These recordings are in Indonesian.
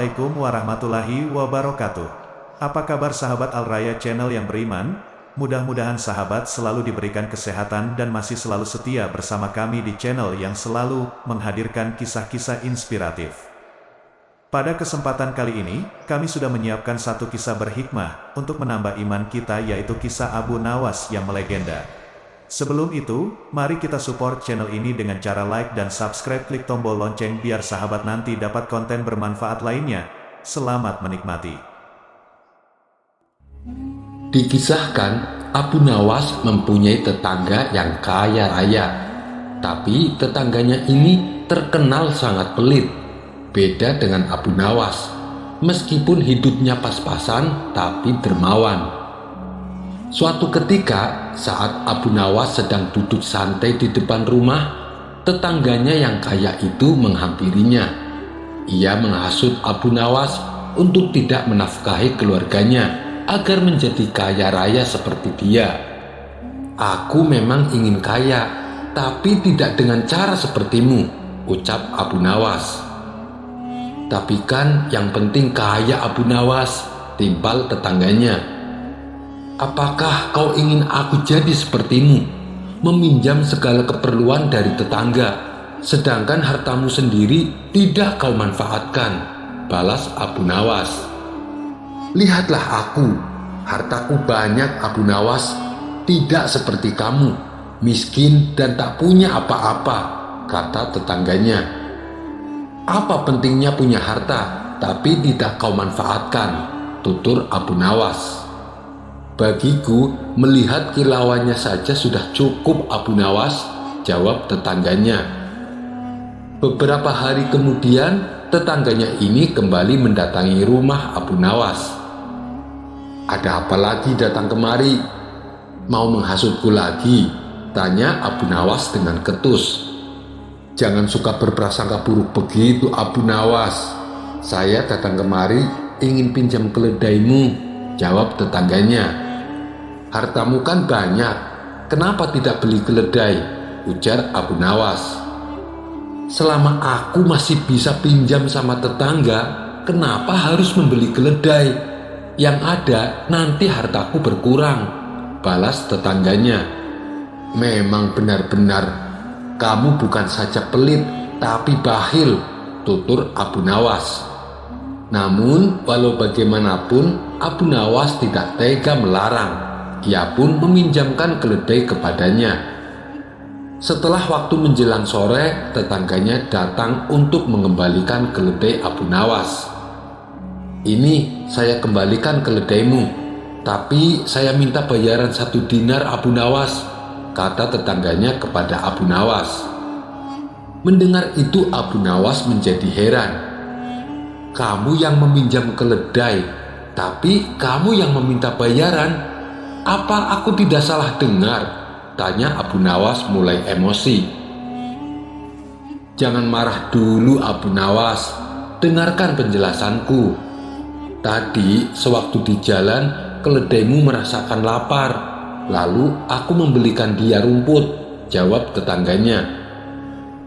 Assalamualaikum warahmatullahi wabarakatuh. Apa kabar sahabat Al-Raya Channel yang beriman? Mudah-mudahan sahabat selalu diberikan kesehatan dan masih selalu setia bersama kami di channel yang selalu menghadirkan kisah-kisah inspiratif. Pada kesempatan kali ini, kami sudah menyiapkan satu kisah berhikmah untuk menambah iman kita, yaitu kisah Abu Nawas yang melegenda. Sebelum itu, mari kita support channel ini dengan cara like dan subscribe, klik tombol lonceng biar sahabat nanti dapat konten bermanfaat lainnya. Selamat menikmati. Dikisahkan, Abu Nawas mempunyai tetangga yang kaya raya. Tapi tetangganya ini terkenal sangat pelit. Beda dengan Abu Nawas, meskipun hidupnya pas-pasan tapi dermawan. Suatu ketika, saat Abu Nawas sedang duduk santai di depan rumah, tetangganya yang kaya itu menghampirinya. Ia menghasut Abu Nawas untuk tidak menafkahi keluarganya agar menjadi kaya raya seperti dia. "Aku memang ingin kaya, tapi tidak dengan cara sepertimu," ucap Abu Nawas. "Tapi kan yang penting kaya, Abu Nawas," timpal tetangganya. "Apakah kau ingin aku jadi sepertimu, meminjam segala keperluan dari tetangga, sedangkan hartamu sendiri tidak kau manfaatkan?" balas Abu Nawas. "Lihatlah aku, hartaku banyak, Abu Nawas, tidak seperti kamu, miskin dan tak punya apa-apa," kata tetangganya. "Apa pentingnya punya harta, tapi tidak kau manfaatkan?" tutur Abu Nawas. "Bagiku, melihat kilauannya saja sudah cukup, Abu Nawas," jawab tetangganya. Beberapa hari kemudian, tetangganya ini kembali mendatangi rumah Abu Nawas. "Ada apa lagi datang kemari? Mau menghasutku lagi?" tanya Abu Nawas dengan ketus. "Jangan suka berprasangka buruk begitu, Abu Nawas. Saya datang kemari ingin pinjam keledaimu," jawab tetangganya. "Hartamu kan banyak, kenapa tidak beli keledai?" ujar Abu Nawas. "Selama aku masih bisa pinjam sama tetangga, kenapa harus membeli keledai? Yang ada nanti hartaku berkurang," balas tetangganya. "Memang benar-benar kamu bukan saja pelit, tapi bakhil," tutur Abu Nawas. Namun walau bagaimanapun, Abu Nawas tidak tega melarang. Ia pun meminjamkan keledai kepadanya. Setelah waktu menjelang sore, tetangganya datang untuk mengembalikan keledai Abu Nawas. "Ini saya kembalikan keledaimu, tapi saya minta bayaran 1 dinar, Abu Nawas," kata tetangganya kepada Abu Nawas. Mendengar itu, Abu Nawas menjadi heran. "Kamu yang meminjam keledai, tapi kamu yang meminta bayaran? Apa aku tidak salah dengar?" tanya Abu Nawas mulai emosi. "Jangan marah dulu, Abu Nawas. Dengarkan penjelasanku. Tadi sewaktu di jalan, keledaimu merasakan lapar. Lalu aku membelikan dia rumput," jawab tetangganya.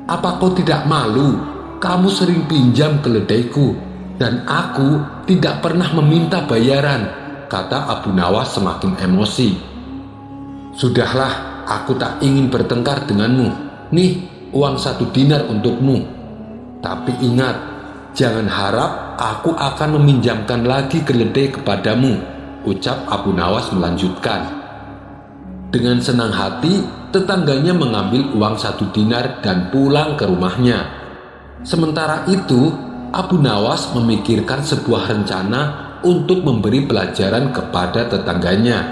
"Apa kau tidak malu? Kamu sering pinjam keledaiku, dan aku tidak pernah meminta bayaran," kata Abu Nawas semakin emosi. "Sudahlah, aku tak ingin bertengkar denganmu. Nih, uang 1 dinar untukmu. Tapi ingat, jangan harap aku akan meminjamkan lagi keledai kepadamu," ucap Abu Nawas melanjutkan. Dengan senang hati, tetangganya mengambil uang 1 dinar dan pulang ke rumahnya. Sementara itu, Abu Nawas memikirkan sebuah rencana untuk memberi pelajaran kepada tetangganya.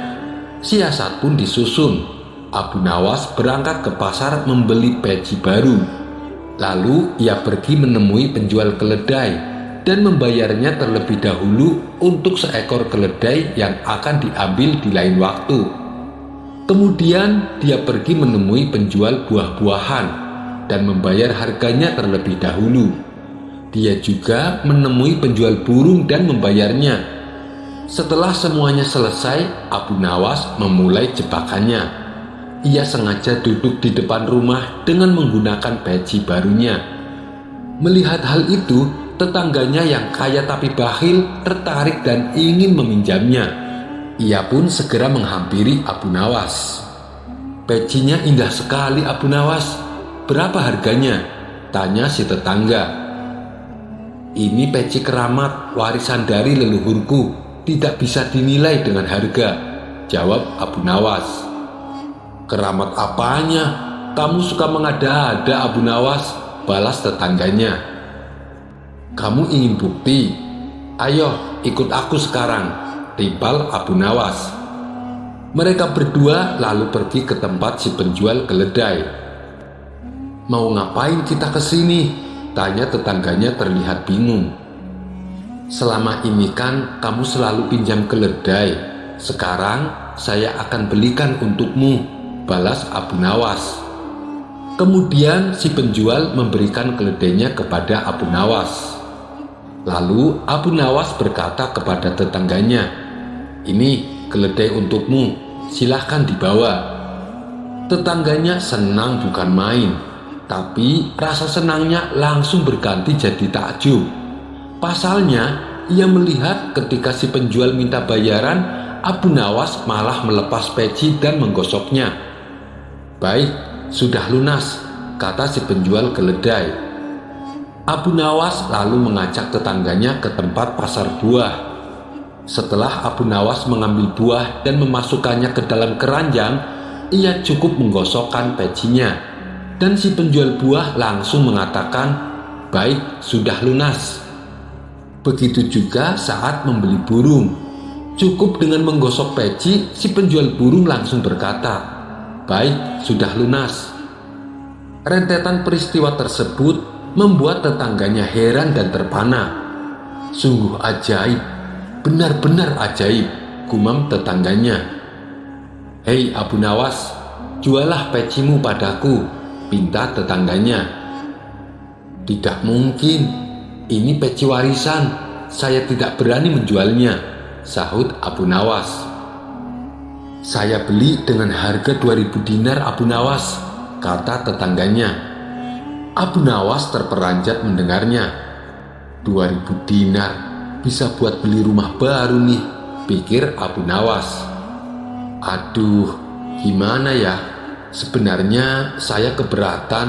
Siasat pun disusun. Abu Nawas berangkat ke pasar membeli peci baru. Lalu ia pergi menemui penjual keledai dan membayarnya terlebih dahulu untuk seekor keledai yang akan diambil di lain waktu. Kemudian dia pergi menemui penjual buah-buahan dan membayar harganya terlebih dahulu. Dia juga menemui penjual burung dan membayarnya. Setelah semuanya selesai, Abu Nawas memulai jebakannya. Ia sengaja duduk di depan rumah dengan menggunakan peci barunya. Melihat hal itu, tetangganya yang kaya tapi bakhil tertarik dan ingin meminjamnya. Ia pun segera menghampiri Abu Nawas. "Pecinya indah sekali, Abu Nawas. Berapa harganya?" tanya si tetangga. "Ini peci keramat warisan dari leluhurku, tidak bisa dinilai dengan harga," jawab Abu Nawas. "Keramat apanya? Kamu suka mengada-ada, Abu Nawas," balas tetangganya. "Kamu ingin bukti? Ayo ikut aku sekarang," timpal Abu Nawas. Mereka berdua lalu pergi ke tempat si penjual keledai. "Mau ngapain kita ke sini?" tanya tetangganya terlihat bingung. "Selama ini kan kamu selalu pinjam keledai. Sekarang saya akan belikan untukmu," balas Abu Nawas. Kemudian si penjual memberikan keledainya kepada Abu Nawas. Lalu Abu Nawas berkata kepada tetangganya, "Ini keledai untukmu, silahkan dibawa." Tetangganya senang bukan main, tapi rasa senangnya langsung berganti jadi takjub. Pasalnya, ia melihat ketika si penjual minta bayaran, Abu Nawas malah melepas peci dan menggosoknya. "Baik, sudah lunas," kata si penjual keledai. Abu Nawas lalu mengajak tetangganya ke tempat pasar buah. Setelah Abu Nawas mengambil buah dan memasukkannya ke dalam keranjang, ia cukup menggosokkan pecinya. Dan si penjual buah langsung mengatakan, "Baik, sudah lunas." Begitu juga saat membeli burung. Cukup dengan menggosok peci, si penjual burung langsung berkata, "Baik, sudah lunas." Rentetan peristiwa tersebut membuat tetangganya heran dan terpana. "Sungguh ajaib, benar-benar ajaib," gumam tetangganya. "Hei Abu Nawas, jualah pecimu padaku," pinta tetangganya. "Tidak mungkin, ini peci warisan, saya tidak berani menjualnya," sahut Abu Nawas. "Saya beli dengan harga 2000 dinar, Abu Nawas," kata tetangganya. Abu Nawas terperanjat mendengarnya. 2000 dinar, bisa buat beli rumah baru nih, pikir Abu Nawas. "Aduh, gimana ya? Sebenarnya saya keberatan,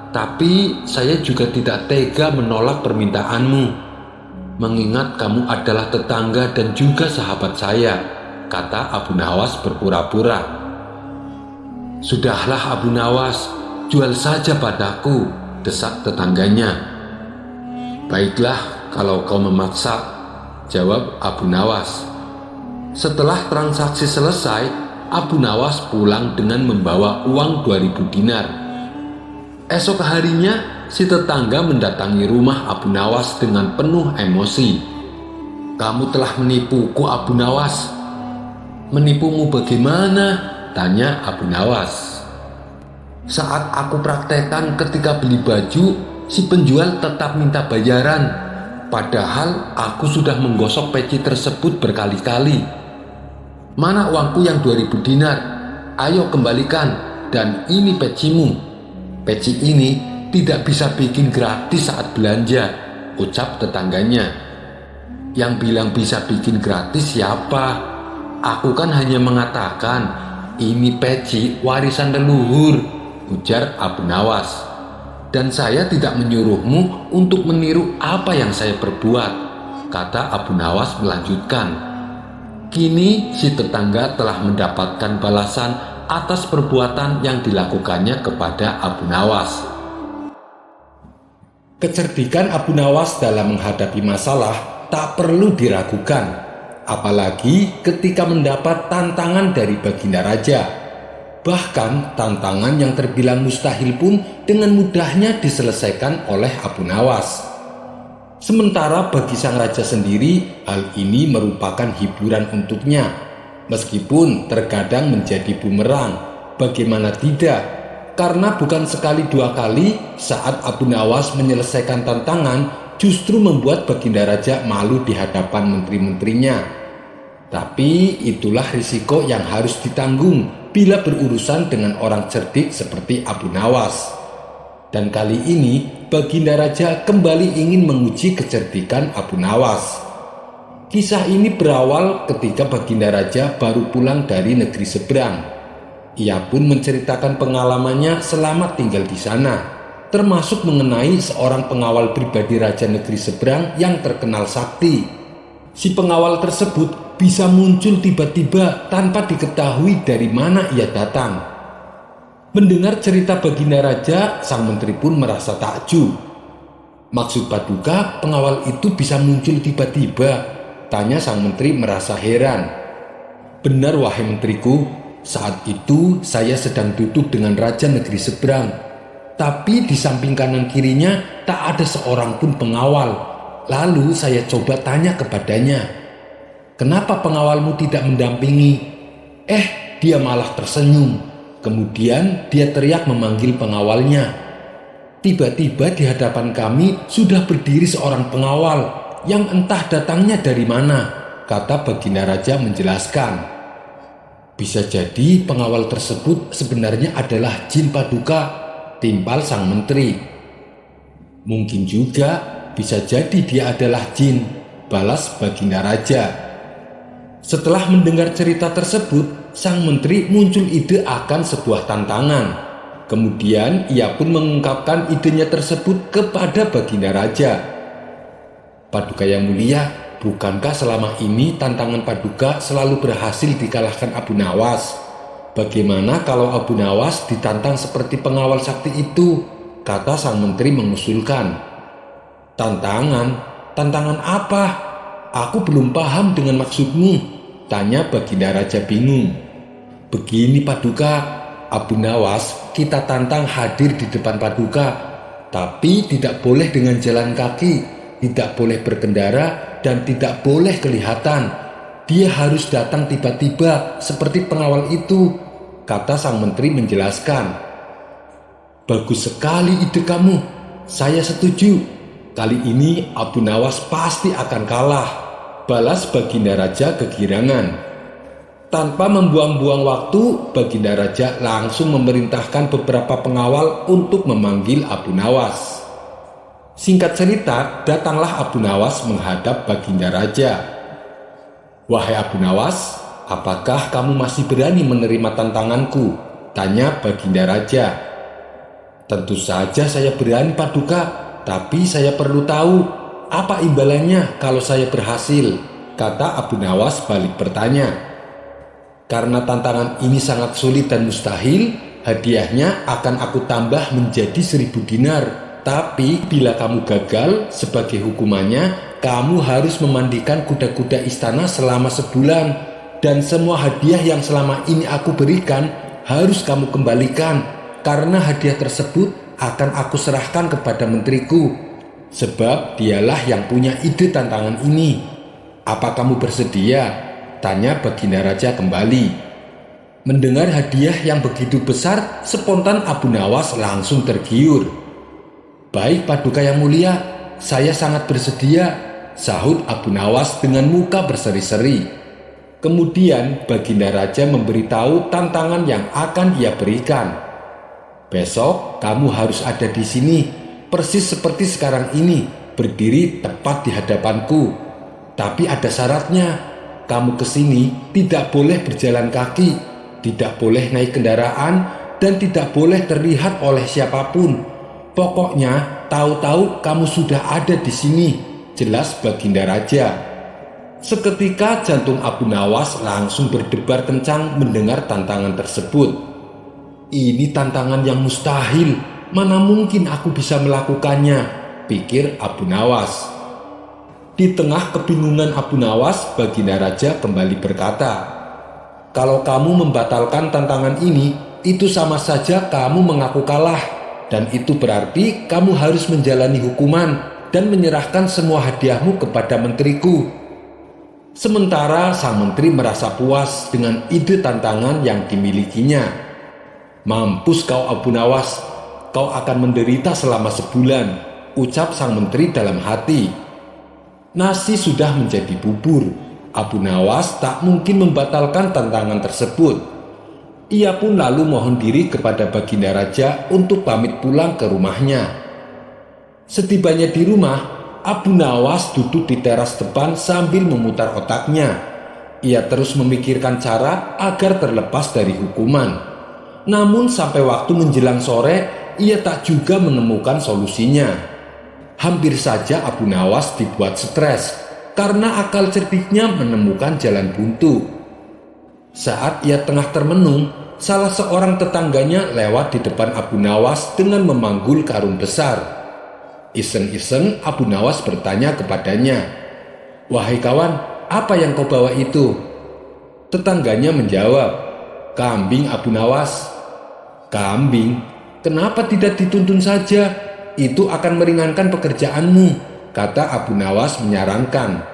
tapi saya juga tidak tega menolak permintaanmu. Mengingat kamu adalah tetangga dan juga sahabat saya," kata Abu Nawas berpura-pura. "Sudahlah Abu Nawas, jual saja padaku," desak tetangganya. "Baiklah kalau kau memaksa," jawab Abu Nawas. Setelah transaksi selesai, Abu Nawas pulang dengan membawa uang 2000 dinar. Esok harinya, si tetangga mendatangi rumah Abu Nawas dengan penuh emosi. "Kamu telah menipuku, Abu Nawas." "Menipumu bagaimana?" tanya Abu Nawas. "Saat aku praktekkan ketika beli baju, si penjual tetap minta bayaran, padahal aku sudah menggosok peci tersebut berkali-kali. Mana uangku yang 2000 dinar? Ayo kembalikan, dan ini pecimu." "Peci ini tidak bisa bikin gratis saat belanja," ucap tetangganya. "Yang bilang bisa bikin gratis siapa? Aku kan hanya mengatakan, ini peci warisan leluhur," ujar Abu Nawas. "Dan saya tidak menyuruhmu untuk meniru apa yang saya perbuat," kata Abu Nawas melanjutkan. Kini si tetangga telah mendapatkan balasan atas perbuatan yang dilakukannya kepada Abu Nawas. Kecerdikan Abu Nawas dalam menghadapi masalah tak perlu diragukan, apalagi ketika mendapat tantangan dari Baginda Raja. Bahkan tantangan yang terbilang mustahil pun dengan mudahnya diselesaikan oleh Abu Nawas. Sementara bagi sang raja sendiri, hal ini merupakan hiburan untuknya. Meskipun terkadang menjadi bumerang, bagaimana tidak? Karena bukan sekali dua kali saat Abu Nawas menyelesaikan tantangan justru membuat Baginda Raja malu di hadapan menteri-menterinya. Tapi itulah risiko yang harus ditanggung bila berurusan dengan orang cerdik seperti Abu Nawas. Dan kali ini Baginda Raja kembali ingin menguji kecerdikan Abu Nawas. Kisah ini berawal ketika Baginda Raja baru pulang dari negeri seberang. Ia pun menceritakan pengalamannya selama tinggal di sana, termasuk mengenai seorang pengawal pribadi Raja negeri seberang yang terkenal sakti. Si pengawal tersebut bisa muncul tiba-tiba tanpa diketahui dari mana ia datang. Mendengar cerita Baginda Raja, sang menteri pun merasa takjub. "Maksud Paduka, pengawal itu bisa muncul tiba-tiba?" tanya sang menteri merasa heran. "Benar wahai menteriku, saat itu saya sedang duduk dengan Raja negeri seberang. Tapi di samping kanan kirinya tak ada seorang pun pengawal. Lalu saya coba tanya kepadanya, 'Kenapa pengawalmu tidak mendampingi?' Dia malah tersenyum. Kemudian dia teriak memanggil pengawalnya. Tiba-tiba di hadapan kami sudah berdiri seorang pengawal yang entah datangnya dari mana," kata Baginda Raja menjelaskan. "Bisa jadi pengawal tersebut sebenarnya adalah jin Paduka," timpal sang menteri. "Mungkin juga bisa jadi dia adalah jin," balas Baginda Raja. Setelah mendengar cerita tersebut, sang menteri muncul ide akan sebuah tantangan. Kemudian ia pun mengungkapkan idenya tersebut kepada Baginda Raja. "Paduka yang mulia, bukankah selama ini tantangan Paduka selalu berhasil dikalahkan Abu Nawas? Bagaimana kalau Abu Nawas ditantang seperti pengawal sakti itu?" kata sang menteri mengusulkan. Tantangan apa? Aku belum paham dengan maksudmu," tanya Baginda Raja bingung. "Begini Paduka, Abu Nawas kita tantang hadir di depan Paduka, tapi tidak boleh dengan jalan kaki, tidak boleh berkendara, dan tidak boleh kelihatan. Dia harus datang tiba-tiba seperti pengawal itu," kata sang menteri menjelaskan. "Bagus sekali ide kamu, saya setuju. Kali ini Abu Nawas pasti akan kalah," balas Baginda Raja kegirangan. Tanpa membuang-buang waktu, Baginda Raja langsung memerintahkan beberapa pengawal untuk memanggil Abu Nawas. Singkat cerita, datanglah Abu Nawas menghadap Baginda Raja. "Wahai Abu Nawas, apakah kamu masih berani menerima tantanganku?" tanya Baginda Raja. "Tentu saja saya berani Paduka, tapi saya perlu tahu apa imbalannya kalau saya berhasil," kata Abu Nawas balik bertanya. "Karena tantangan ini sangat sulit dan mustahil, hadiahnya akan aku tambah menjadi 1000 dinar. Tapi bila kamu gagal, sebagai hukumannya kamu harus memandikan kuda-kuda istana selama sebulan. Dan semua hadiah yang selama ini aku berikan harus kamu kembalikan, karena hadiah tersebut akan aku serahkan kepada menteriku, sebab dialah yang punya ide tantangan ini. Apa kamu bersedia?" tanya Baginda Raja kembali. Mendengar hadiah yang begitu besar, spontan Abu Nawas langsung tergiur. "Baik Paduka yang mulia, saya sangat bersedia," sahut Abu Nawas dengan muka berseri-seri. Kemudian Baginda Raja memberitahu tantangan yang akan ia berikan. "Besok kamu harus ada di sini, persis seperti sekarang ini, berdiri tepat di hadapanku. Tapi ada syaratnya. Kamu kesini tidak boleh berjalan kaki, tidak boleh naik kendaraan, dan tidak boleh terlihat oleh siapapun. Pokoknya tahu-tahu kamu sudah ada di sini," jelas Baginda Raja. Seketika jantung Abu Nawas langsung berdebar kencang mendengar tantangan tersebut. "Ini tantangan yang mustahil, mana mungkin aku bisa melakukannya," pikir Abu Nawas. Di tengah kebingungan Abu Nawas, Baginda Raja kembali berkata, "Kalau kamu membatalkan tantangan ini, itu sama saja kamu mengaku kalah, dan itu berarti kamu harus menjalani hukuman dan menyerahkan semua hadiahmu kepada menteriku." Sementara sang menteri merasa puas dengan ide tantangan yang dimilikinya. "Mampus kau Abu Nawas, kau akan menderita selama sebulan," ucap sang menteri dalam hati. Nasi sudah menjadi bubur. Abu Nawas tak mungkin membatalkan tantangan tersebut. Ia pun lalu mohon diri kepada Baginda Raja untuk pamit pulang ke rumahnya. Setibanya di rumah, Abu Nawas duduk di teras depan sambil memutar otaknya. Ia terus memikirkan cara agar terlepas dari hukuman. Namun sampai waktu menjelang sore, ia tak juga menemukan solusinya. Hampir saja Abu Nawas dibuat stres karena akal cerdiknya menemukan jalan buntu. Saat ia tengah termenung, salah seorang tetangganya lewat di depan Abu Nawas dengan memanggul karung besar. Iseng-iseng Abu Nawas bertanya kepadanya, "Wahai kawan, apa yang kau bawa itu?" Tetangganya menjawab, "Kambing, Abu Nawas." "Kambing? Kenapa tidak dituntun saja? Itu akan meringankan pekerjaanmu," kata Abu Nawas menyarankan.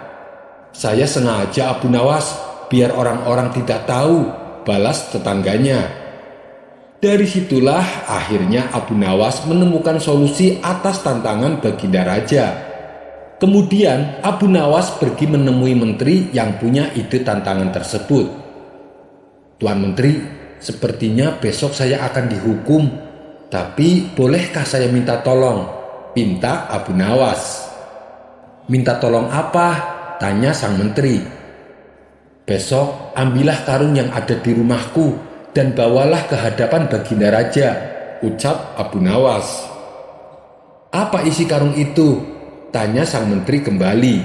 "Saya sengaja, Abu Nawas, biar orang-orang tidak tahu," balas tetangganya. Dari situlah akhirnya Abu Nawas menemukan solusi atas tantangan Baginda Raja. Kemudian Abu Nawas pergi menemui menteri yang punya ide tantangan tersebut. "Tuan Menteri, sepertinya besok saya akan dihukum. Tapi bolehkah saya minta tolong?" pinta Abu Nawas. "Minta tolong apa?" tanya sang menteri. "Besok ambillah karung yang ada di rumahku dan bawalah ke hadapan Baginda Raja," ucap Abu Nawas. "Apa isi karung itu?" tanya sang menteri kembali.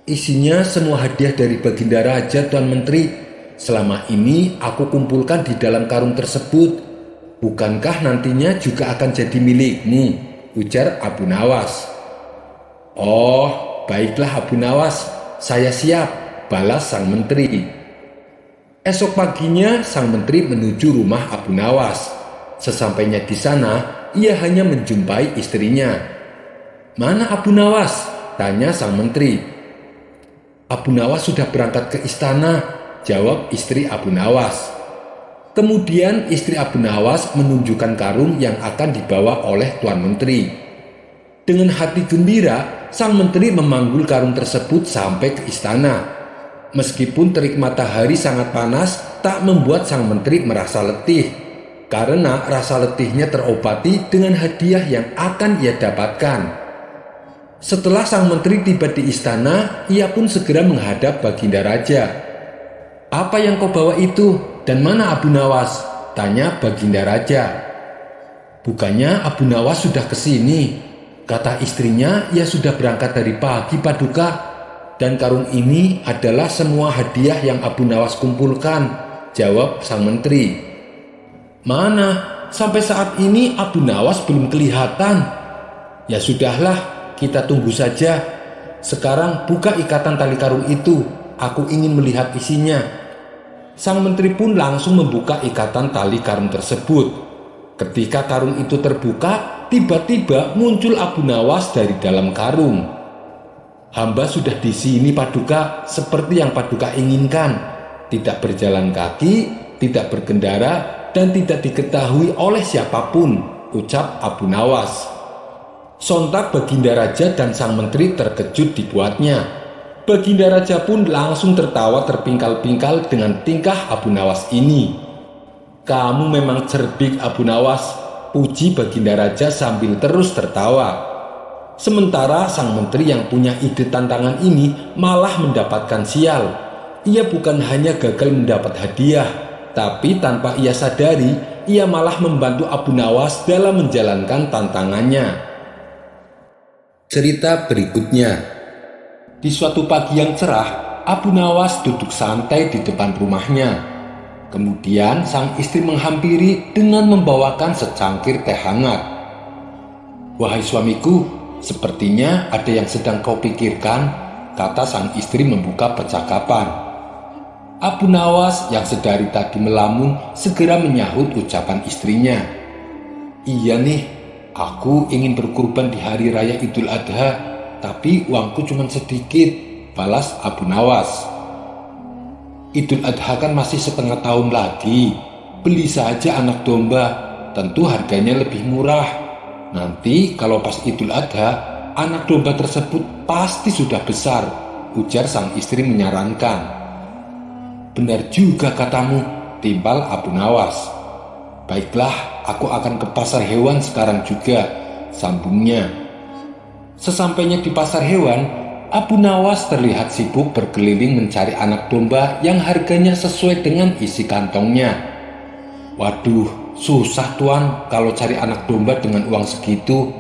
"Isinya semua hadiah dari Baginda Raja, Tuan Menteri. Selama ini aku kumpulkan di dalam karung tersebut. Bukankah nantinya juga akan jadi milikmu?" ujar Abu Nawas. "Oh, baiklah Abu Nawas, saya siap," balas sang menteri. Esok paginya sang menteri menuju rumah Abu Nawas. Sesampainya di sana, ia hanya menjumpai istrinya. "Mana Abu Nawas?" tanya sang menteri. "Abu Nawas sudah berangkat ke istana," jawab istri Abu Nawas. Kemudian istri Abu Nawas menunjukkan karung yang akan dibawa oleh Tuan Menteri. Dengan hati gembira, sang menteri memanggul karung tersebut sampai ke istana. Meskipun terik matahari sangat panas, tak membuat sang menteri merasa letih, karena rasa letihnya terobati dengan hadiah yang akan ia dapatkan. Setelah sang menteri tiba di istana, ia pun segera menghadap Baginda Raja. "Apa yang kau bawa itu? Dan mana Abu Nawas?" tanya Baginda Raja. "Bukannya Abu Nawas sudah kesini? Kata istrinya ia sudah berangkat dari pagi, Paduka. Dan karung ini adalah semua hadiah yang Abu Nawas kumpulkan," jawab sang menteri. "Mana? Sampai saat ini Abu Nawas belum kelihatan." "Ya sudahlah, kita tunggu saja. Sekarang buka ikatan tali karung itu, aku ingin melihat isinya." Sang menteri pun langsung membuka ikatan tali karung tersebut. Ketika karung itu terbuka, tiba-tiba muncul Abu Nawas dari dalam karung. "Hamba sudah di sini, Paduka, seperti yang Paduka inginkan. Tidak berjalan kaki, tidak berkendara, dan tidak diketahui oleh siapapun," ucap Abu Nawas. Sontak Baginda Raja dan sang menteri terkejut dibuatnya. Baginda Raja pun langsung tertawa terpingkal-pingkal dengan tingkah Abu Nawas ini. "Kamu memang cerdik, Abu Nawas," puji Baginda Raja sambil terus tertawa. Sementara sang menteri yang punya ide tantangan ini malah mendapatkan sial. Ia bukan hanya gagal mendapat hadiah, tapi tanpa ia sadari, ia malah membantu Abu Nawas dalam menjalankan tantangannya. Cerita berikutnya. Di suatu pagi yang cerah, Abu Nawas duduk santai di depan rumahnya. Kemudian sang istri menghampiri dengan membawakan secangkir teh hangat. "Wahai suamiku, sepertinya ada yang sedang kau pikirkan," kata sang istri membuka percakapan. Abu Nawas yang sedari tadi melamun segera menyahut ucapan istrinya. "Iya nih, aku ingin berkurban di hari raya Idul Adha. Tapi uangku cuma sedikit," balas Abu Nawas. "Idul Adha kan masih setengah tahun lagi. Beli saja anak domba, tentu harganya lebih murah. Nanti kalau pas Idul Adha, anak domba tersebut pasti sudah besar," ujar sang istri menyarankan. "Benar juga katamu, timpal Abu Nawas. "Baiklah, aku akan ke pasar hewan sekarang juga," sambungnya. Sesampainya di pasar hewan, Abu Nawas terlihat sibuk berkeliling mencari anak domba yang harganya sesuai dengan isi kantongnya. "Waduh, susah tuan kalau cari anak domba dengan uang segitu.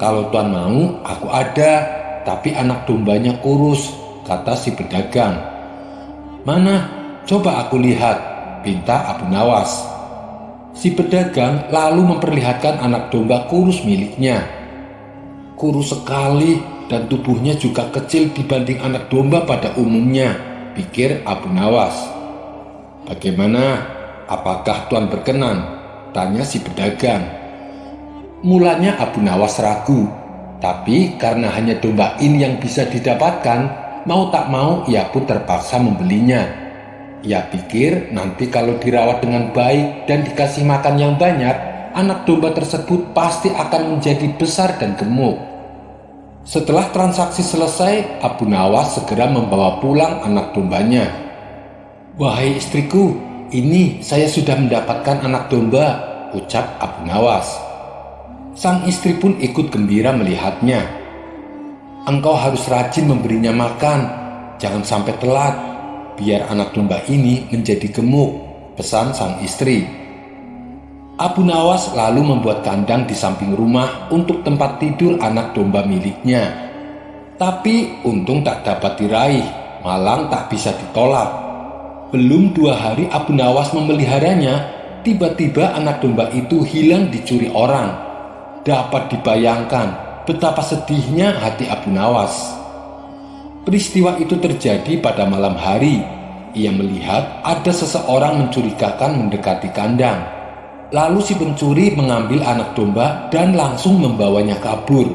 Kalau tuan mau, aku ada, tapi anak dombanya kurus," kata si pedagang. "Mana? Coba aku lihat," pinta Abu Nawas. Si pedagang lalu memperlihatkan anak domba kurus miliknya. "Kurus sekali dan tubuhnya juga kecil dibanding anak domba pada umumnya," pikir Abu Nawas. "Bagaimana? Apakah tuan berkenan?" tanya si pedagang. Mulanya Abu Nawas ragu, tapi karena hanya domba ini yang bisa didapatkan, mau tak mau ia pun terpaksa membelinya. Ia pikir nanti kalau dirawat dengan baik dan dikasih makan yang banyak, anak domba tersebut pasti akan menjadi besar dan gemuk. Setelah transaksi selesai, Abu Nawas segera membawa pulang anak dombanya. "Wahai istriku, ini saya sudah mendapatkan anak domba," ucap Abu Nawas. Sang istri pun ikut gembira melihatnya. "Engkau harus rajin memberinya makan, jangan sampai telat, biar anak domba ini menjadi gemuk," pesan sang istri. Abu Nawas lalu membuat kandang di samping rumah untuk tempat tidur anak domba miliknya. Tapi untung tak dapat diraih, malang tak bisa ditolak. Belum 2 hari Abu Nawas memeliharanya, tiba-tiba anak domba itu hilang dicuri orang. Dapat dibayangkan betapa sedihnya hati Abu Nawas. Peristiwa itu terjadi pada malam hari. Ia melihat ada seseorang mencurigakan mendekati kandang. Lalu si pencuri mengambil anak domba dan langsung membawanya kabur.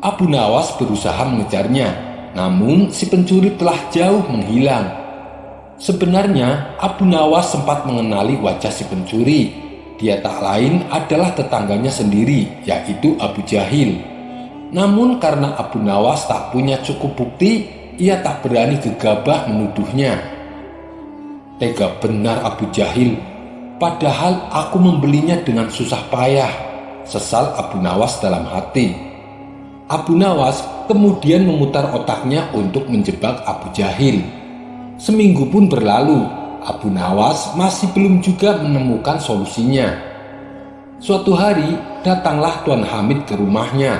Abu Nawas berusaha mengejarnya, namun si pencuri telah jauh menghilang. Sebenarnya Abu Nawas sempat mengenali wajah si pencuri. Dia tak lain adalah tetangganya sendiri, yaitu Abu Jahil. Namun karena Abu Nawas tak punya cukup bukti, ia tak berani gegabah menuduhnya. "Tega benar Abu Jahil, padahal aku membelinya dengan susah payah," sesal Abu Nawas dalam hati. Abu Nawas kemudian memutar otaknya untuk menjebak Abu Jahil. Seminggu pun berlalu, Abu Nawas masih belum juga menemukan solusinya. Suatu hari datanglah Tuan Hamid ke rumahnya.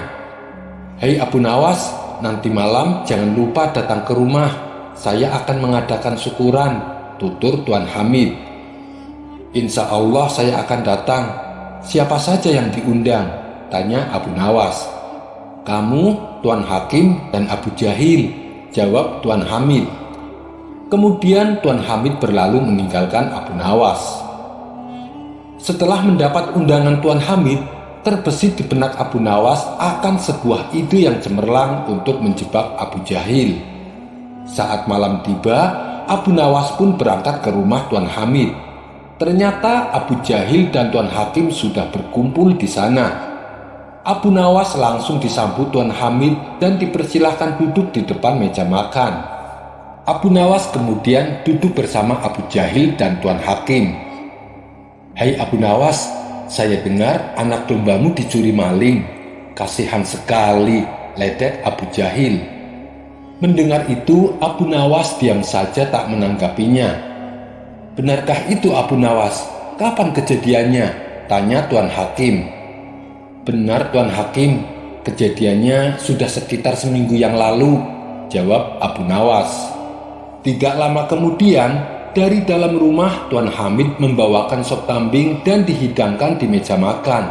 "Hei Abu Nawas, nanti malam jangan lupa datang ke rumah. Saya akan mengadakan syukuran," tutur Tuan Hamid. "Insya Allah saya akan datang. Siapa saja yang diundang?" tanya Abu Nawas. "Kamu, Tuan Hakim, dan Abu Jahil," jawab Tuan Hamid. Kemudian Tuan Hamid berlalu meninggalkan Abu Nawas. Setelah mendapat undangan Tuan Hamid, terbesit di benak Abu Nawas akan sebuah ide yang cemerlang untuk menjebak Abu Jahil. Saat malam tiba, Abu Nawas pun berangkat ke rumah Tuan Hamid. Ternyata Abu Jahil dan Tuan Hakim sudah berkumpul di sana. Abu Nawas langsung disambut Tuan Hamid dan dipersilahkan duduk di depan meja makan. Abu Nawas kemudian duduk bersama Abu Jahil dan Tuan Hakim. "Hai Abu Nawas, saya dengar anak dombamu dicuri maling. Kasihan sekali," ledek Abu Jahil. Mendengar itu, Abu Nawas diam saja tak menanggapinya. "Benarkah itu Abu Nawas? Kapan kejadiannya?" tanya Tuan Hakim. "Benar Tuan Hakim, kejadiannya sudah sekitar seminggu yang lalu," jawab Abu Nawas. Tidak lama kemudian, dari dalam rumah Tuan Hamid membawakan sop kambing dan dihidangkan di meja makan.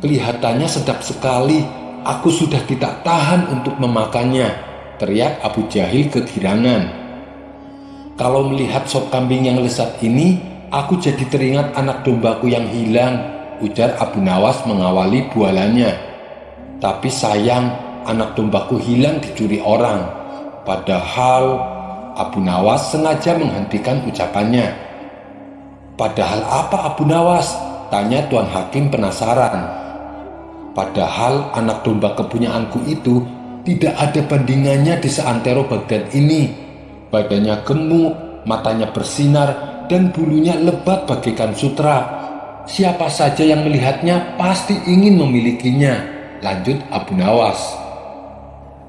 "Kelihatannya sedap sekali, aku sudah tidak tahan untuk memakannya," teriak Abu Jahil kegirangan. "Kalau melihat sop kambing yang lezat ini, aku jadi teringat anak dombaku yang hilang," ujar Abu Nawas mengawali bualannya. "Tapi sayang, anak dombaku hilang dicuri orang." Padahal Abu Nawas sengaja menghentikan ucapannya. "Padahal apa Abu Nawas?" tanya Tuan Hakim penasaran. "Padahal anak domba kepunyaanku itu tidak ada bandingannya di seantero Baghdad ini. Badannya gemuk, matanya bersinar, dan bulunya lebat bagaikan sutra. Siapa saja yang melihatnya pasti ingin memilikinya, lanjut Abu Nawas.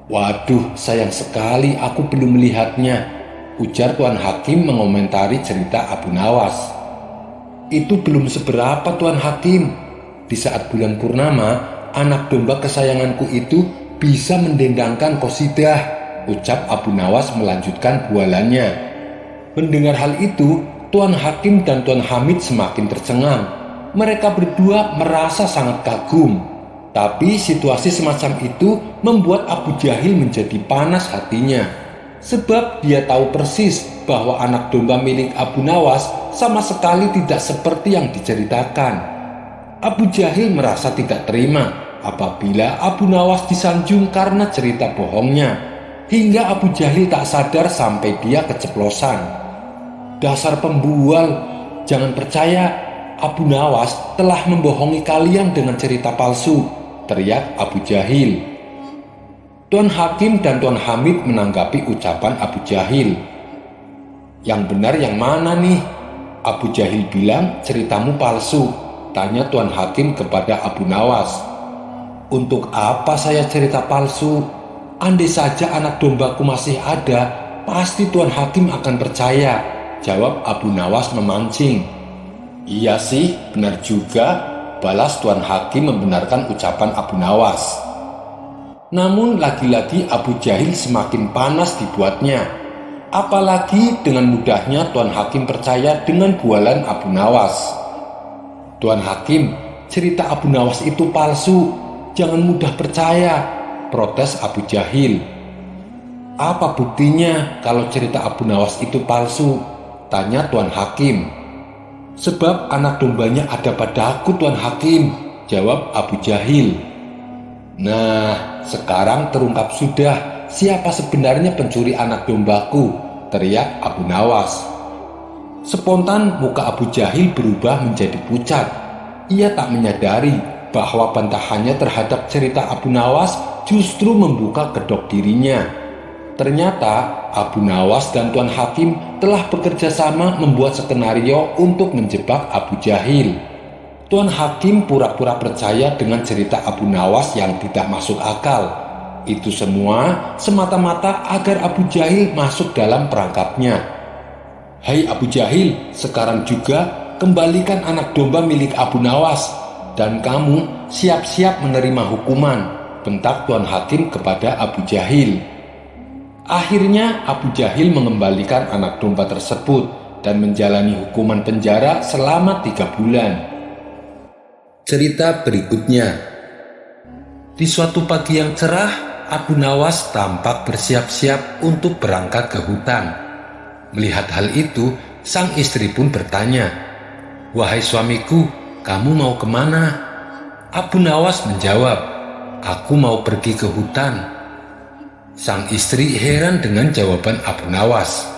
Waduh, sayang sekali aku belum melihatnya, ujar Tuan Hakim mengomentari cerita Abu Nawas. Itu belum seberapa, Tuan Hakim. Di saat bulan purnama, anak domba kesayanganku itu bisa mendendangkan qasidah, ucap Abu Nawas melanjutkan bualannya. Mendengar hal itu, Tuan Hakim dan Tuan Hamid semakin tercengang. Mereka berdua merasa sangat kagum. Tapi situasi semacam itu membuat Abu Jahil menjadi panas hatinya. Sebab dia tahu persis bahwa anak domba milik Abu Nawas sama sekali tidak seperti yang diceritakan. Abu Jahil merasa tidak terima apabila Abu Nawas disanjung karena cerita bohongnya. Hingga Abu Jahil tak sadar sampai dia keceplosan. Dasar pembual, jangan percaya. Abu Nawas telah membohongi kalian dengan cerita palsu, teriak Abu Jahil. Tuan Hakim dan Tuan Hamid menanggapi ucapan Abu Jahil. Yang benar yang mana nih? Abu Jahil bilang ceritamu palsu, tanya Tuan Hakim kepada Abu Nawas. Untuk apa saya cerita palsu? Andai saja anak dombaku masih ada, pasti Tuan Hakim akan percaya, jawab Abu Nawas memancing. Iya sih, benar juga, balas Tuan Hakim membenarkan ucapan Abu Nawas. Namun lagi-lagi Abu Jahil semakin panas dibuatnya. Apalagi dengan mudahnya Tuan Hakim percaya dengan bualan Abu Nawas. Tuan Hakim, cerita Abu Nawas itu palsu, jangan mudah percaya, protes Abu Jahil. Apa buktinya kalau cerita Abu Nawas itu palsu? Tanya Tuan Hakim. Sebab anak dombanya ada padaku, Tuan Hakim, jawab Abu Jahil. Nah, sekarang terungkap sudah siapa sebenarnya pencuri anak dombaku, teriak Abu Nawas. Spontan muka Abu Jahil berubah menjadi pucat. Ia tak menyadari bahwa bantahannya terhadap cerita Abu Nawas justru membuka kedok dirinya. Ternyata Abu Nawas dan Tuan Hakim telah bekerja sama membuat skenario untuk menjebak Abu Jahil. Tuan Hakim pura-pura percaya dengan cerita Abu Nawas yang tidak masuk akal. Itu semua semata-mata agar Abu Jahil masuk dalam perangkapnya. Hai Abu Jahil, sekarang juga kembalikan anak domba milik Abu Nawas. Dan kamu siap-siap menerima hukuman, bentak Tuan Hakim kepada Abu Jahil. Akhirnya Abu Jahil mengembalikan anak domba tersebut dan menjalani hukuman penjara selama 3 bulan. Cerita berikutnya. Di suatu pagi yang cerah, Abu Nawas tampak bersiap-siap untuk berangkat ke hutan. Melihat hal itu, sang istri pun bertanya, "Wahai suamiku, kamu mau kemana?" Abu Nawas menjawab, "Aku mau pergi ke hutan." Sang istri heran dengan jawaban Abu Nawas.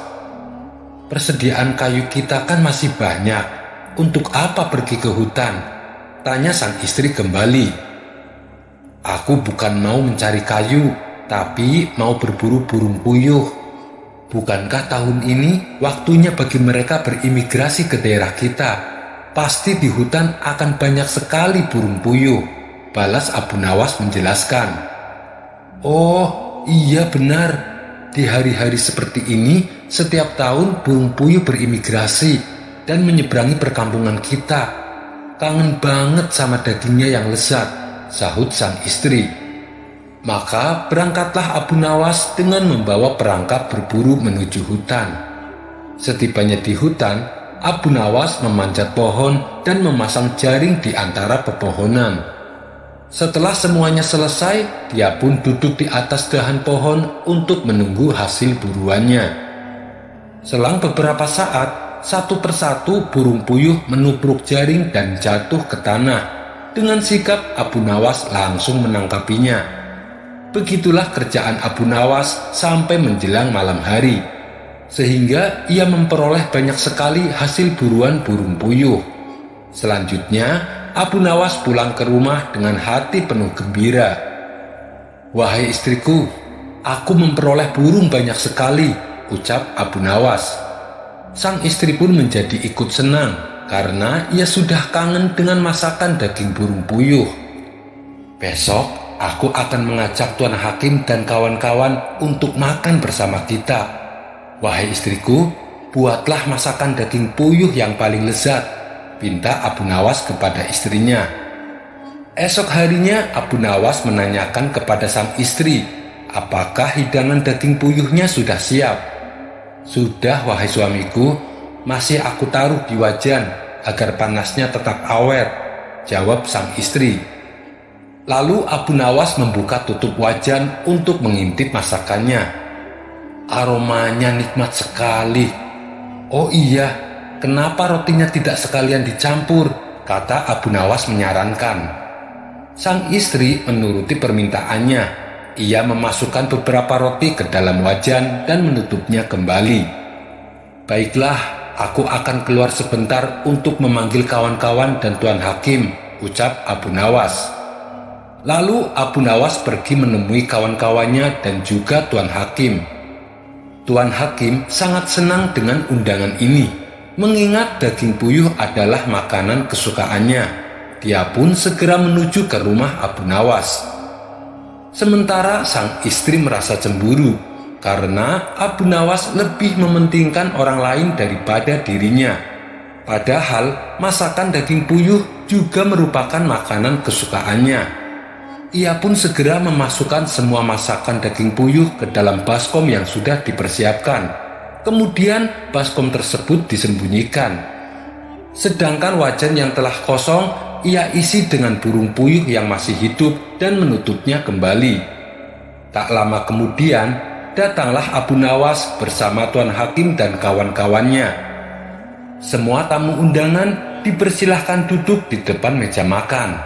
"Persediaan kayu kita kan masih banyak. Untuk apa pergi ke hutan?" tanya sang istri kembali. "Aku bukan mau mencari kayu, tapi mau berburu burung puyuh. Bukankah tahun ini waktunya bagi mereka berimigrasi ke daerah kita? Pasti di hutan akan banyak sekali burung puyuh," balas Abu Nawas menjelaskan. "Oh, iya benar, di hari-hari seperti ini setiap tahun burung puyuh berimigrasi dan menyeberangi perkampungan kita. Kangen banget sama dagingnya yang lezat," sahut sang istri. Maka berangkatlah Abu Nawas dengan membawa perangkap berburu menuju hutan. Setibanya di hutan, Abu Nawas memanjat pohon dan memasang jaring di antara pepohonan. Setelah semuanya selesai, dia pun duduk di atas dahan pohon untuk menunggu hasil buruannya. Selang beberapa saat, satu persatu burung puyuh menubruk jaring dan jatuh ke tanah. Dengan sigap Abu Nawas langsung menangkapinya. Begitulah kerjaan Abu Nawas sampai menjelang malam hari, sehingga ia memperoleh banyak sekali hasil buruan burung puyuh. Selanjutnya, Abu Nawas pulang ke rumah dengan hati penuh gembira. "Wahai istriku, aku memperoleh burung banyak sekali," ucap Abu Nawas. Sang istri pun menjadi ikut senang karena ia sudah kangen dengan masakan daging burung puyuh. Besok aku akan mengajak Tuan Hakim dan kawan-kawan untuk makan bersama kita. Wahai istriku, buatlah masakan daging puyuh yang paling lezat, pinta Abu Nawas kepada istrinya. Esok harinya Abu Nawas menanyakan kepada sang istri, apakah hidangan daging puyuhnya sudah siap. Sudah, wahai suamiku, masih aku taruh di wajan agar panasnya tetap awet, jawab sang istri. Lalu Abu Nawas membuka tutup wajan untuk mengintip masakannya. Aromanya nikmat sekali. Oh iya, kenapa rotinya tidak sekalian dicampur? Kata Abu Nawas menyarankan. Sang istri menuruti permintaannya. Ia memasukkan beberapa roti ke dalam wajan dan menutupnya kembali. Baiklah, aku akan keluar sebentar untuk memanggil kawan-kawan dan Tuan Hakim, ucap Abu Nawas. Lalu Abu Nawas pergi menemui kawan-kawannya dan juga Tuan Hakim. Tuan Hakim sangat senang dengan undangan ini, mengingat daging puyuh adalah makanan kesukaannya. Dia pun segera menuju ke rumah Abu Nawas. Sementara sang istri merasa cemburu karena Abu Nawas lebih mementingkan orang lain daripada dirinya. Padahal masakan daging puyuh juga merupakan makanan kesukaannya. Ia pun segera memasukkan semua masakan daging puyuh ke dalam baskom yang sudah dipersiapkan. Kemudian baskom tersebut disembunyikan. Sedangkan wajan yang telah kosong ia isi dengan burung puyuh yang masih hidup dan menutupnya kembali. Tak lama kemudian, datanglah Abu Nawas bersama Tuan Hakim dan kawan-kawannya. Semua tamu undangan dipersilahkan duduk di depan meja makan.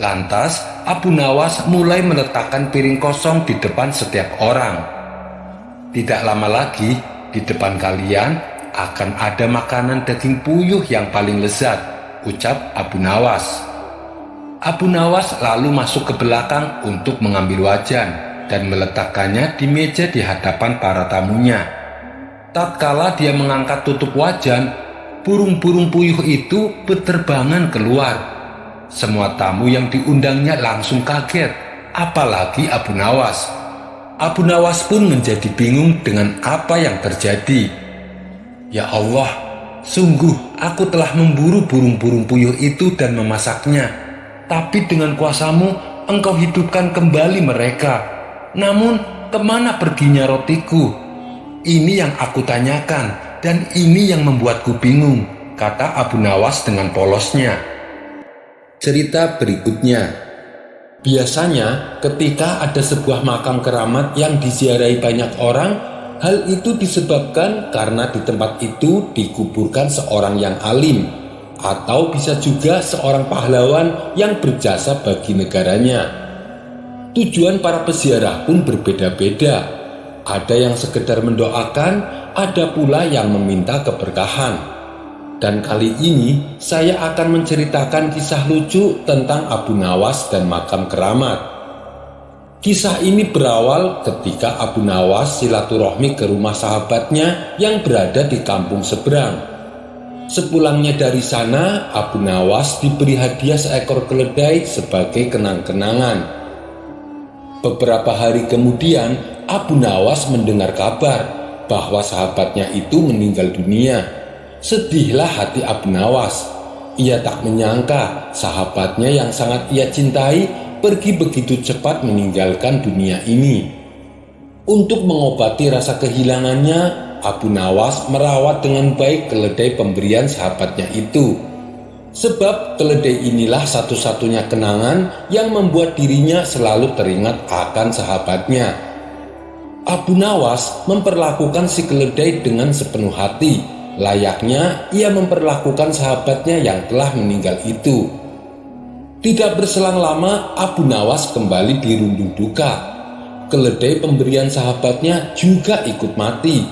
Lantas, Abu Nawas mulai meletakkan piring kosong di depan setiap orang. Tidak lama lagi, di depan kalian akan ada makanan daging puyuh yang paling lezat, ucap Abu Nawas. Abu Nawas lalu masuk ke belakang untuk mengambil wajan dan meletakkannya di meja di hadapan para tamunya. Tatkala dia mengangkat tutup wajan, burung-burung puyuh itu berterbangan keluar. Semua tamu yang diundangnya langsung kaget, apalagi Abu Nawas. Abu Nawas pun menjadi bingung dengan apa yang terjadi. Ya Allah, sungguh aku telah memburu burung-burung puyuh itu dan memasaknya. Tapi dengan kuasamu, engkau hidupkan kembali mereka. Namun, kemana perginya rotiku? Ini yang aku tanyakan, dan ini yang membuatku bingung, kata Abu Nawas dengan polosnya. Cerita berikutnya. Biasanya, ketika ada sebuah makam keramat yang diziarahi banyak orang, hal itu disebabkan karena di tempat itu dikuburkan seorang yang alim, atau bisa juga seorang pahlawan yang berjasa bagi negaranya. Tujuan para peziarah pun berbeda-beda. Ada yang sekedar mendoakan, ada pula yang meminta keberkahan. Dan kali ini saya akan menceritakan kisah lucu tentang Abu Nawas dan makam keramat. Kisah ini berawal ketika Abu Nawas silaturahmi ke rumah sahabatnya yang berada di kampung seberang. Sepulangnya dari sana, Abu Nawas diberi hadiah seekor keledai sebagai kenang-kenangan. Beberapa hari kemudian, Abu Nawas mendengar kabar bahwa sahabatnya itu meninggal dunia. Sedihlah hati Abu Nawas. Ia tak menyangka sahabatnya yang sangat ia cintai pergi begitu cepat meninggalkan dunia ini. Untuk mengobati rasa kehilangannya, Abu Nawas merawat dengan baik keledai pemberian sahabatnya itu. Sebab keledai inilah satu-satunya kenangan yang membuat dirinya selalu teringat akan sahabatnya. Abu Nawas memperlakukan si keledai dengan sepenuh hati, layaknya ia memperlakukan sahabatnya yang telah meninggal itu. Tidak berselang lama, Abu Nawas kembali dirundung duka. Keledai pemberian sahabatnya juga ikut mati.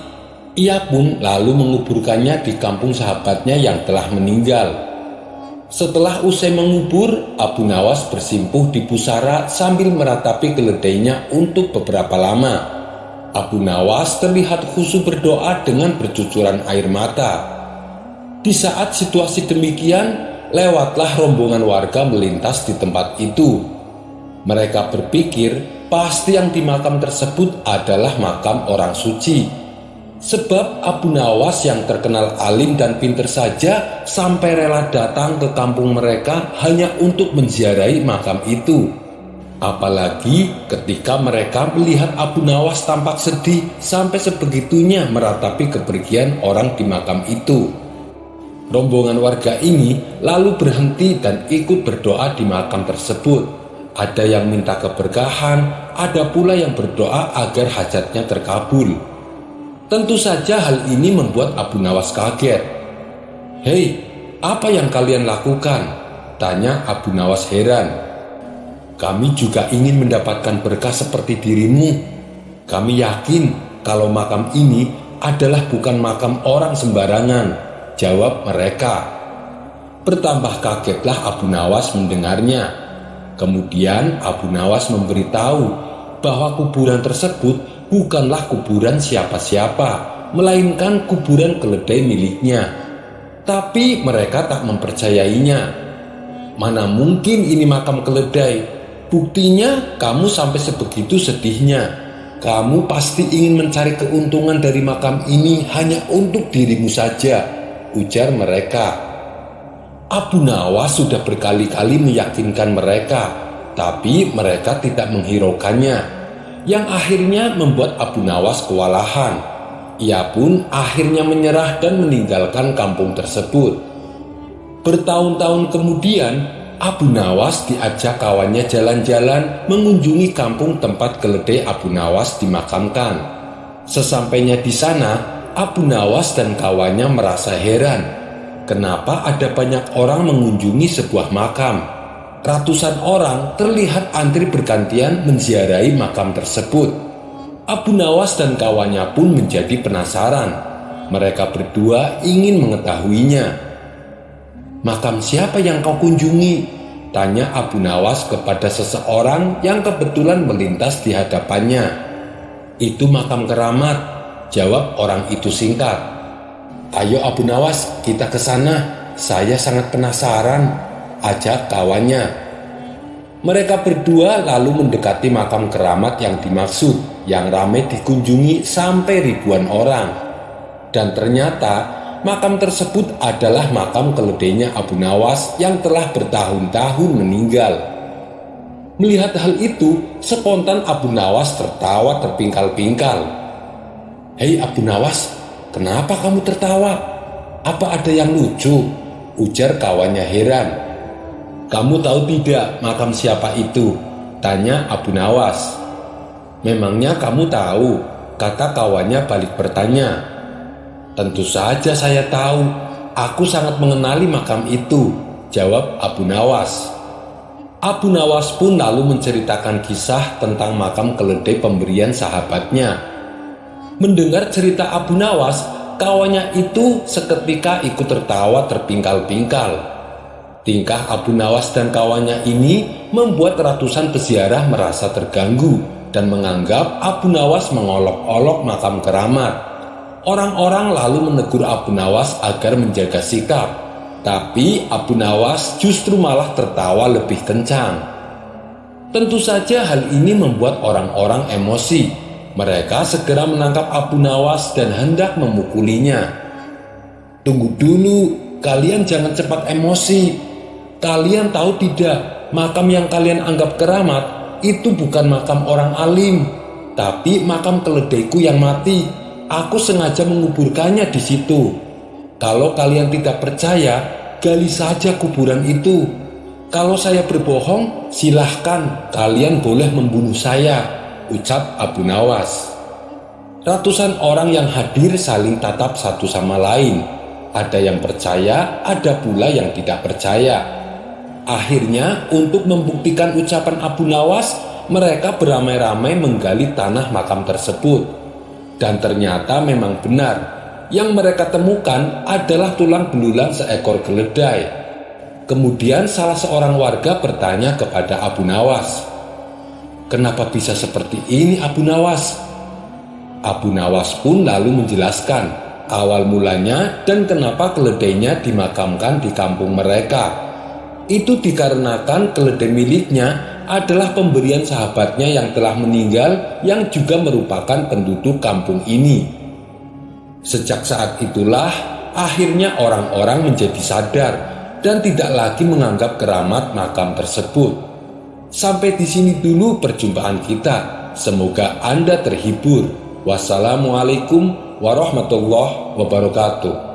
Ia pun lalu menguburkannya di kampung sahabatnya yang telah meninggal. Setelah usai mengubur, Abu Nawas bersimpuh di pusara sambil meratapi keledainya untuk beberapa lama. Abu Nawas terlihat khusyuk berdoa dengan bercucuran air mata. Di saat situasi demikian, lewatlah rombongan warga melintas di tempat itu. Mereka berpikir pasti yang di makam tersebut adalah makam orang suci. Sebab Abu Nawas yang terkenal alim dan pintar saja sampai rela datang ke kampung mereka hanya untuk menziarahi makam itu. Apalagi ketika mereka melihat Abu Nawas tampak sedih sampai sebegitunya meratapi kepergian orang di makam itu. Rombongan warga ini lalu berhenti dan ikut berdoa di makam tersebut. Ada yang minta keberkahan, ada pula yang berdoa agar hajatnya terkabul. Tentu saja hal ini membuat Abu Nawas kaget. "Hei, apa yang kalian lakukan?" tanya Abu Nawas heran. "Kami juga ingin mendapatkan berkah seperti dirimu. Kami yakin kalau makam ini adalah bukan makam orang sembarangan," jawab mereka. Bertambah kagetlah Abu Nawas mendengarnya. Kemudian Abu Nawas memberitahu bahwa kuburan tersebut bukanlah kuburan siapa-siapa, melainkan kuburan keledai miliknya. Tapi mereka tak mempercayainya. "Mana mungkin ini makam keledai? Buktinya kamu sampai sebegitu sedihnya. Kamu pasti ingin mencari keuntungan dari makam ini hanya untuk dirimu saja," ujar mereka. Abu Nawas sudah berkali-kali meyakinkan mereka, tapi mereka tidak menghiraukannya, yang akhirnya membuat Abu Nawas kewalahan. Ia pun akhirnya menyerah dan meninggalkan kampung tersebut. Bertahun-tahun kemudian, Abu Nawas diajak kawannya jalan-jalan mengunjungi kampung tempat keledai Abu Nawas dimakamkan. Sesampainya di sana, Abu Nawas dan kawannya merasa heran. Kenapa ada banyak orang mengunjungi sebuah makam? Ratusan orang terlihat antri bergantian menziarahi makam tersebut. Abu Nawas dan kawannya pun menjadi penasaran. Mereka berdua ingin mengetahuinya. "Makam siapa yang kau kunjungi?" tanya Abu Nawas kepada seseorang yang kebetulan melintas di hadapannya. "Itu makam keramat," jawab orang itu singkat. "Ayo Abu Nawas, kita ke sana. Saya sangat penasaran," ajak kawannya. Mereka berdua lalu mendekati makam keramat yang dimaksud, yang ramai dikunjungi sampai ribuan orang. Dan ternyata makam tersebut adalah makam keledainya Abu Nawas yang telah bertahun-tahun meninggal. Melihat hal itu, spontan Abu Nawas tertawa terpingkal-pingkal. "Hei Abu Nawas, kenapa kamu tertawa? Apa ada yang lucu?" ujar kawannya heran. "Kamu tahu tidak makam siapa itu?" tanya Abu Nawas. "Memangnya kamu tahu?" kata kawannya balik bertanya. "Tentu saja saya tahu. Aku sangat mengenali makam itu," jawab Abu Nawas. Abu Nawas pun lalu menceritakan kisah tentang makam keledai pemberian sahabatnya. Mendengar cerita Abu Nawas, kawannya itu seketika ikut tertawa terpingkal-pingkal. Tingkah Abu Nawas dan kawannya ini membuat ratusan peziarah merasa terganggu dan menganggap Abu Nawas mengolok-olok makam keramat. Orang-orang lalu menegur Abu Nawas agar menjaga sikap, tapi Abu Nawas justru malah tertawa lebih kencang. Tentu saja hal ini membuat orang-orang emosi. Mereka segera menangkap Abu Nawas dan hendak memukulinya. "Tunggu dulu, kalian jangan cepat emosi. Kalian tahu tidak, makam yang kalian anggap keramat itu bukan makam orang alim, tapi makam keledaiku yang mati. Aku sengaja menguburkannya di situ. Kalau kalian tidak percaya, gali saja kuburan itu. Kalau saya berbohong, silahkan kalian boleh membunuh saya," ucap Abu Nawas. Ratusan orang yang hadir saling tatap satu sama lain. Ada yang percaya, ada pula yang tidak percaya. Akhirnya, untuk membuktikan ucapan Abu Nawas, mereka beramai-ramai menggali tanah makam tersebut. Dan ternyata memang benar, yang mereka temukan adalah tulang belulang seekor keledai. Kemudian salah seorang warga bertanya kepada Abu Nawas, "Kenapa bisa seperti ini Abu Nawas?" Abu Nawas pun lalu menjelaskan awal mulanya dan kenapa keledainya dimakamkan di kampung mereka. Itu dikarenakan keledai miliknya adalah pemberian sahabatnya yang telah meninggal, yang juga merupakan penduduk kampung ini. Sejak saat itulah akhirnya orang-orang menjadi sadar dan tidak lagi menganggap keramat makam tersebut. Sampai di sini dulu perjumpaan kita. Semoga Anda terhibur. Wassalamualaikum warahmatullahi wabarakatuh.